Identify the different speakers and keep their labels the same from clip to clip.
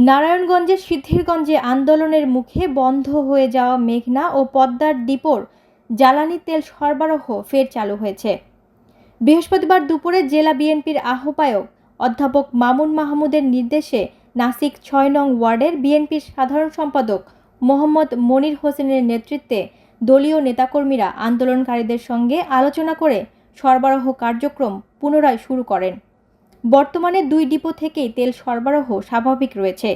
Speaker 1: নারায়ণগঞ্জের সিদ্ধিরগঞ্জে আন্দোলনের মুখে বন্ধ হয়ে যাওয়া মেঘনা ও পদ্মার ডিপোর জ্বালানি তেল সরবরাহ ফের চালু হয়েছে। বৃহস্পতিবার দুপুরে জেলা বিএনপির আহ্বায়ক অধ্যাপক মামুন মাহমুদের নির্দেশে নাসিক ৬ নং ওয়ার্ডের বিএনপির সাধারণ সম্পাদক মোহাম্মদ মনির হোসেনের নেতৃত্বে দলীয় নেতাকর্মীরা আন্দোলনকারীদের সঙ্গে আলোচনা করে সরবরাহ কার্যক্রম পুনরায় শুরু করেন। বর্তমানে 2 ডিপো থেকেই তেল সরবরাহ স্বাভাবিক রয়েছে।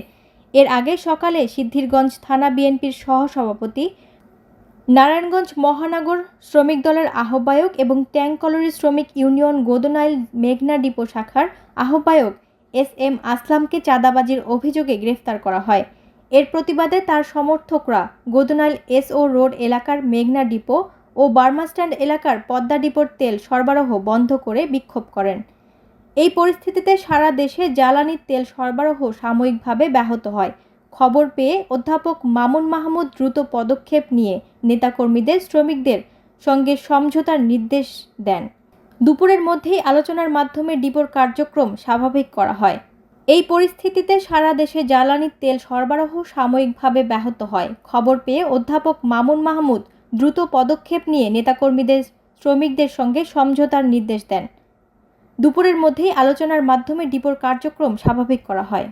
Speaker 1: এর আগে সকালে সিদ্ধিরগঞ্জ থানা বিএনপির সহসভাপতি, নারায়ণগঞ্জ মহানগর শ্রমিক দলের আহ্বায়ক এবং ট্যাঙ্ককলরি শ্রমিক ইউনিয়ন গোদনাইল মেঘনা ডিপো শাখার আহ্বায়ক SM আসলামকে চাঁদাবাজির অভিযোগে গ্রেফতার করা হয়। এর প্রতিবাদে তার সমর্থকরা গোদনাইল SO রোড এলাকার মেঘনা ডিপো ও বার্মাস্ট্যান্ড এলাকার পদ্মা ডিপোর তেল সরবরাহ বন্ধ করে বিক্ষোভ করেন। এই পরিস্থিতিতে সারা দেশে জ্বালানি তেল সরবরাহ সাময়িকভাবে ব্যাহত হয়। খবর পেয়ে অধ্যাপক মামুন মাহমুদ দ্রুত পদক্ষেপ নিয়ে নেতাকর্মীদের শ্রমিকদের সঙ্গে সমঝোতার নির্দেশ দেন। দুপুরের মধ্যেই আলোচনার মাধ্যমে ডিপোর কার্যক্রম স্বাভাবিক করা হয়। এই পরিস্থিতিতে সারা দেশে জ্বালানি তেল সরবরাহ সাময়িকভাবে ব্যাহত হয়। খবর পেয়ে অধ্যাপক মামুন মাহমুদ দ্রুত পদক্ষেপ নিয়ে নেতাকর্মীদের শ্রমিকদের সঙ্গে সমঝোতার নির্দেশ দেন। দুপুরের মধ্যেই আলোচনার মাধ্যমে ডিপোর কার্যক্রম স্বাভাবিক করা হয়।